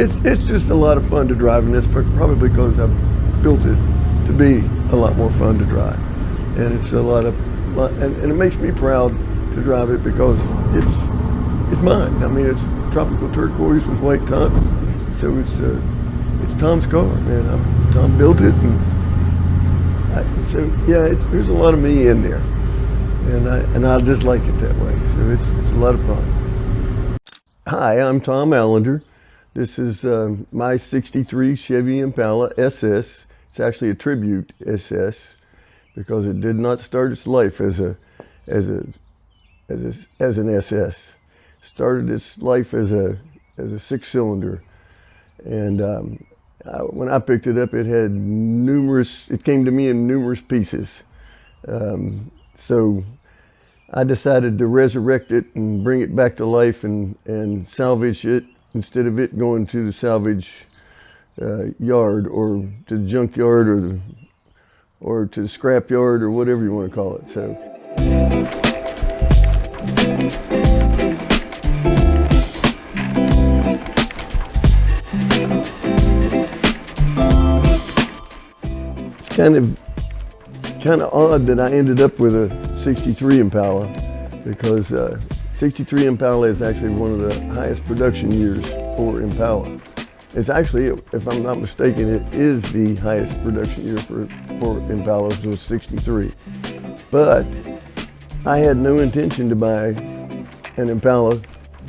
It's just a lot of fun to drive, and that's probably because I've built it to be a lot more fun to drive. And it's and it makes me proud to drive it because it's mine. I mean, it's tropical turquoise with white top, so it's Tom's car, man. Tom built it, and there's a lot of me in there, and I just like it that way. So it's a lot of fun. Hi, I'm Tom Allinder. This is my '63 Chevy Impala SS. It's actually a tribute SS because it did not start its life as an SS. Started its life as a 6-cylinder, and when I picked it up, it came to me in numerous pieces. So I decided to resurrect it and bring it back to life and salvage it instead of it going to the salvage yard or to the junk yard or to the scrap yard or whatever you want to call it. So. Kind of odd that I ended up with a '63 Impala because '63 Impala is actually one of the highest production years for Impala. It's actually, if I'm not mistaken, it is the highest production year for Impalas was '63. But I had no intention to buy an Impala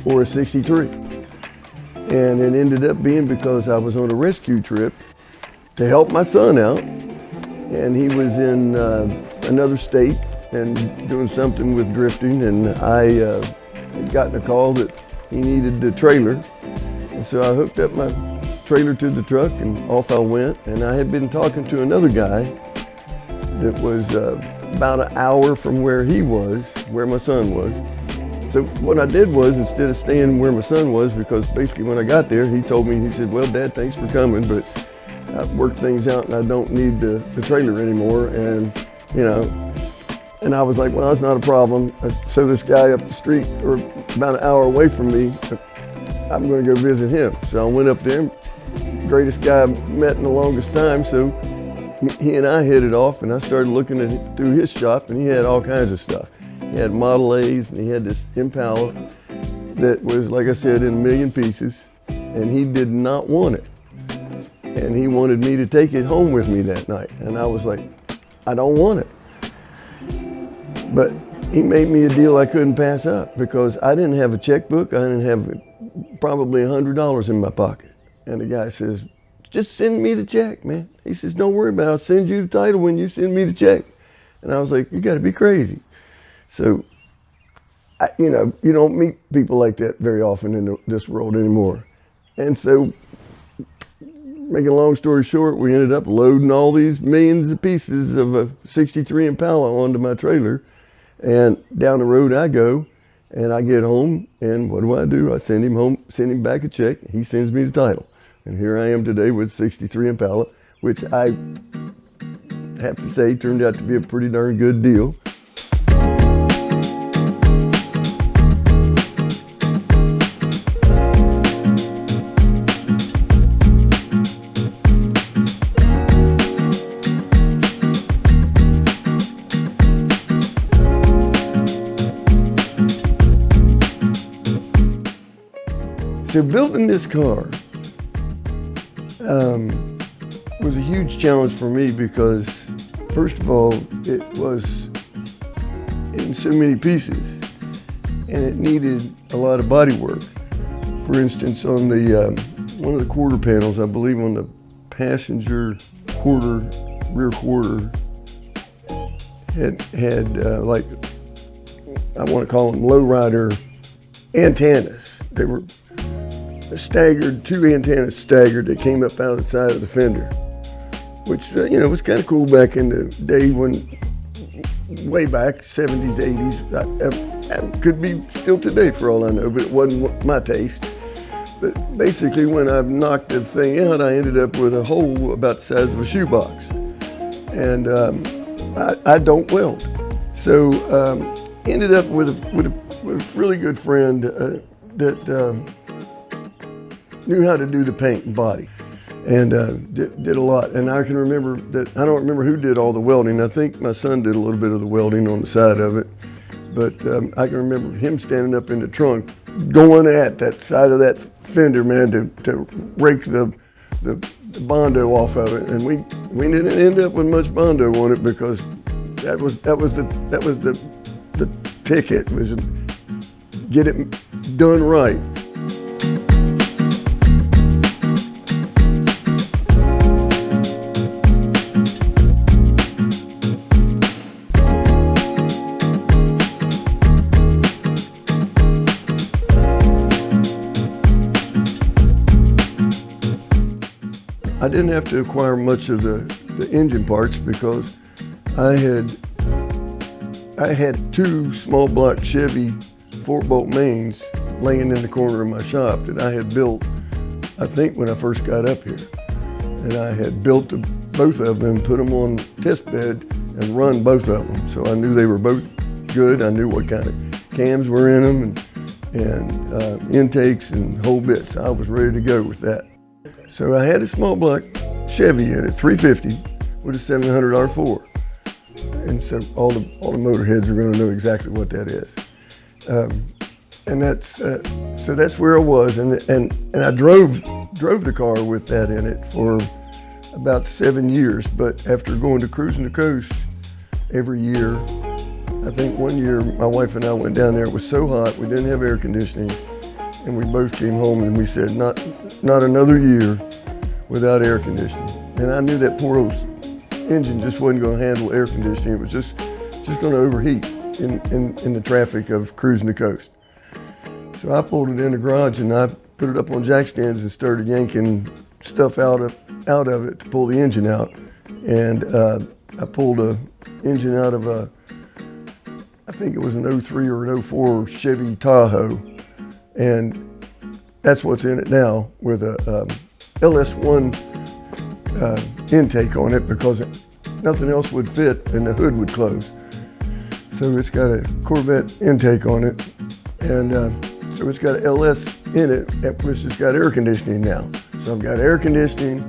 or a '63. And it ended up being because I was on a rescue trip to help my son out. And he was in another state and doing something with drifting, and I had gotten a call that he needed the trailer. And so I hooked up my trailer to the truck and off I went. And I had been talking to another guy that was about an hour from where my son was. So what I did was, instead of staying where my son was, because basically when I got there, he told me, he said, "Well, Dad, thanks for coming, but I've worked things out and I don't need the trailer anymore." And, and I was like, well, that's not a problem. So this guy up the street, or about an hour away from me, I'm going to go visit him. So I went up there, greatest guy I've met in the longest time. So he and I hit it off, and I started looking through his shop, and he had all kinds of stuff. He had Model A's, and he had this Impala that was, like I said, in a million pieces, and he did not want it. And he wanted me to take it home with me that night. And I was like, I don't want it. But he made me a deal I couldn't pass up because I didn't have a checkbook. I didn't have probably $100 in my pocket. And the guy says, "Just send me the check, man." He says, "Don't worry about it. I'll send you the title when you send me the check." And I was like, "You got to be crazy." So, you don't meet people like that very often in this world anymore. And so, making a long story short, we ended up loading all these millions of pieces of a '63 Impala onto my trailer, and down the road I go, and I get home, and what do? I send him home, send him back a check. He sends me the title, and here I am today with '63 Impala, which I have to say turned out to be a pretty darn good deal. So building this car was a huge challenge for me because, first of all, it was in so many pieces and it needed a lot of body work. For instance, on the one of the quarter panels, I believe on the passenger rear quarter, had like, I want to call them lowrider antennas. They were staggered, two antennas staggered that came up out of the side of the fender, which was kind of cool back in the day when, way back, 70s to 80s. Could be still today for all I know, but it wasn't my taste. But basically, when I knocked the thing out, I ended up with a hole about the size of a shoebox. And I don't weld. So ended up with a really good friend that knew how to do the paint and body, and did a lot. And I can remember that, I don't remember who did all the welding. I think my son did a little bit of the welding on the side of it, but I can remember him standing up in the trunk, going at that side of that fender, man, to rake the Bondo off of it. And we didn't end up with much Bondo on it, because that was the ticket, was get it done right. I didn't have to acquire much of the engine parts, because I had two small block Chevy 4-bolt mains laying in the corner of my shop that I had built, I think, when I first got up here. And I had built both of them, put them on test bed, and run both of them. So I knew they were both good. I knew what kind of cams were in them, and intakes and whole bits. I was ready to go with that. So I had a small block Chevy in it, 350 with a 700 R4. And so all the motorheads are going to know exactly what that is. And that's so that's where I was, and I drove the car with that in it for about 7 years. But after going to Cruising the Coast every year, I think one year my wife and I went down there. It was so hot, we didn't have air conditioning, and we both came home and we said, not another year without air conditioning. And I knew that poor old engine just wasn't going to handle air conditioning. It was just going to overheat in the traffic of Cruising the Coast. So I pulled it in the garage and I put it up on jack stands and started yanking stuff out of it to pull the engine out. And I pulled an engine out of I think it was an 03 or an 04 Chevy Tahoe. And that's what's in it now, with a LS1 intake on it, because nothing else would fit and the hood would close. So it's got a Corvette intake on it, and so it's got an LS in it, which has got air conditioning now. So I've got air conditioning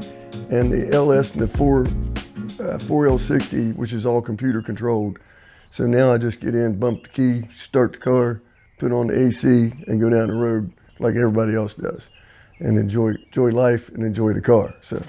and the LS and the 4L60, which is all computer controlled. So now I just get in, bump the key, start the car, put on the AC, and go down the road like everybody else does, and enjoy life and enjoy the car. So.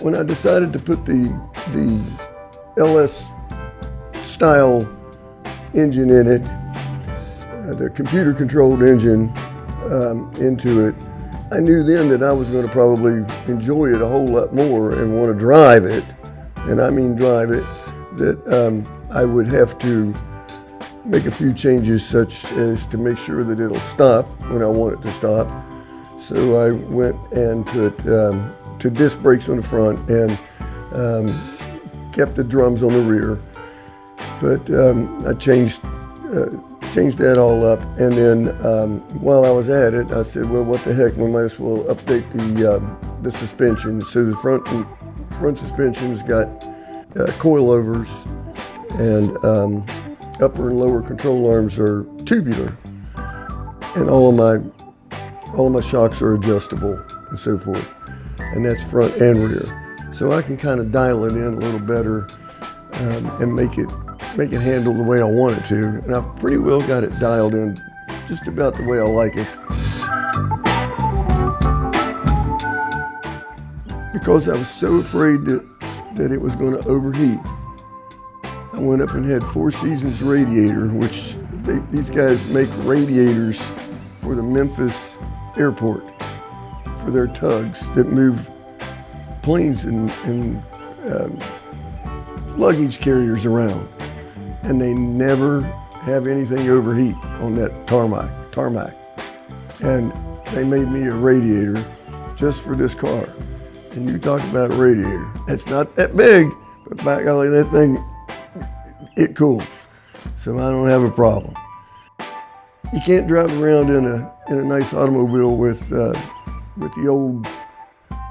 When I decided to put the LS style engine in it, the computer controlled engine into it, I knew then that I was going to probably enjoy it a whole lot more and want to drive it, and I mean drive it, that I would have to make a few changes, such as to make sure that it'll stop when I want it to stop. So I went and put two disc brakes on the front and kept the drums on the rear. But I changed that all up, and then while I was at it, I said, well, what the heck, we might as well update the suspension. So the front suspension's got coilovers, and upper and lower control arms are tubular, and all of my shocks are adjustable and so forth, and that's front and rear. So I can kind of dial it in a little better and make it handle the way I want it to. And I've pretty well got it dialed in just about the way I like it. Because I was so afraid that it was going to overheat, I went up and had Four Seasons radiator, which these guys make radiators for the Memphis airport, for their tugs that move planes and luggage carriers around. And they never have anything overheat on that tarmac. And they made me a radiator just for this car. And you talk about a radiator. It's not that big, but by golly, that thing, it cools. So I don't have a problem. you can't drive around in a nice automobile with the old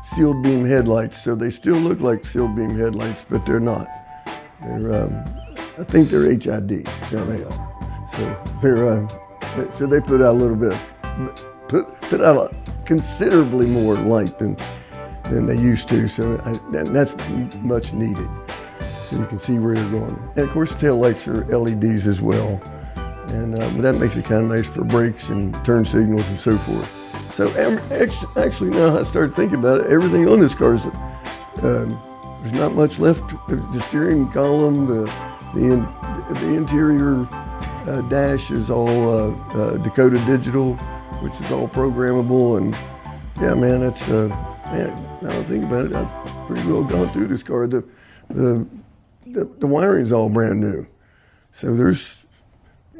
sealed beam headlights. So they still look like sealed beam headlights, but they're not. I think they're HID. Yeah, they are. So they put out a little bit, put out considerably more light than they used to. So that's much needed. So you can see where you're going. And of course, the tail lights are LEDs as well. And that makes it kind of nice for brakes and turn signals and so forth. So actually now I started thinking about it, everything on this car is, there's not much left. The steering column, the interior dash is all Dakota Digital, which is all programmable. And yeah, man, it's, now I think about it, I've pretty well gone through this car. The wiring's all brand new. So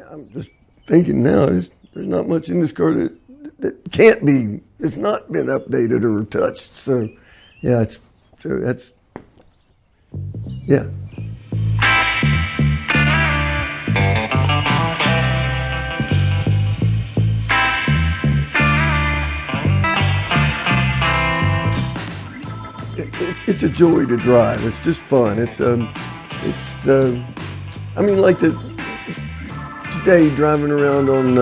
I'm just thinking now, there's not much in this car that can't be, it's not been updated or touched. So yeah, that's, yeah. It's a joy to drive. It's just fun. I mean, like today driving around on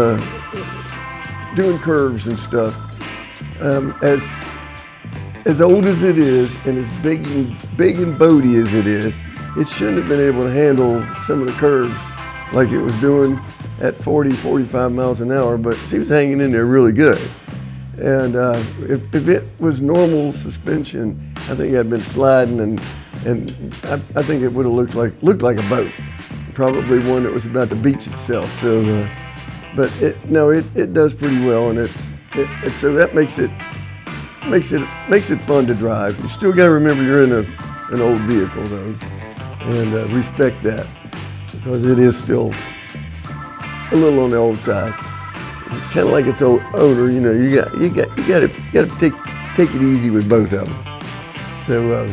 doing curves and stuff. As old as it is, and as big and boaty as it is, it shouldn't have been able to handle some of the curves like it was doing at 40, 45 miles an hour. But she was hanging in there really good. And if it was normal suspension, I think I'd been sliding, and I think it would have looked like a boat, probably one that was about to beach itself. So, but it does pretty well, and so that makes it fun to drive. You still got to remember you're in an old vehicle though, and respect that, because it is still a little on the old side. Kind of like its old owner, you know. You got to take it easy with both of them. So,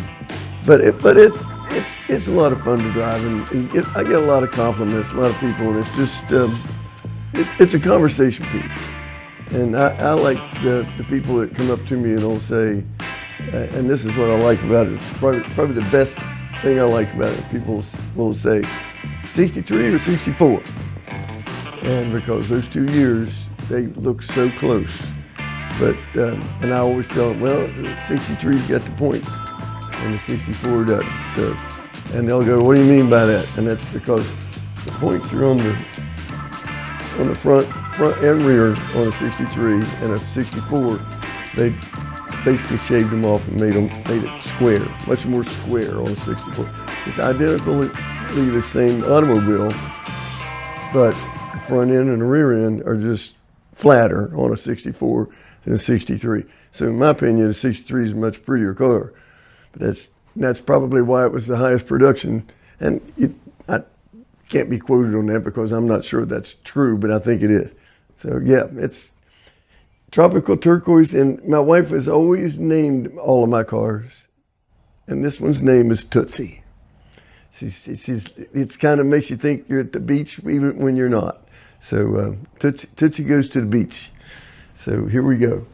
but it's a lot of fun to drive, and I get a lot of compliments, a lot of people, and it's just it's a conversation piece. And I like the people that come up to me and will say, and this is what I like about it. Probably the best thing I like about it. People will say, 63 or 64. And because those 2 years, they look so close. But, and I always tell them, well, the 63's got the points, and the 64 doesn't. So, and they'll go, what do you mean by that? And that's because the points are on the front and rear on a 63, and a 64, they basically shaved them off and made it square, much more square on a 64. It's identically the same automobile, but the front end and the rear end are just flatter on a 64 than a 63. So in my opinion, the 63 is a much prettier car. But that's probably why it was the highest production. And I can't be quoted on that because I'm not sure that's true, but I think it is. So yeah, it's tropical turquoise. And my wife has always named all of my cars, and this one's name is Tootsie. It's kind of makes you think you're at the beach even when you're not. So Tootsie goes to the beach. So here we go.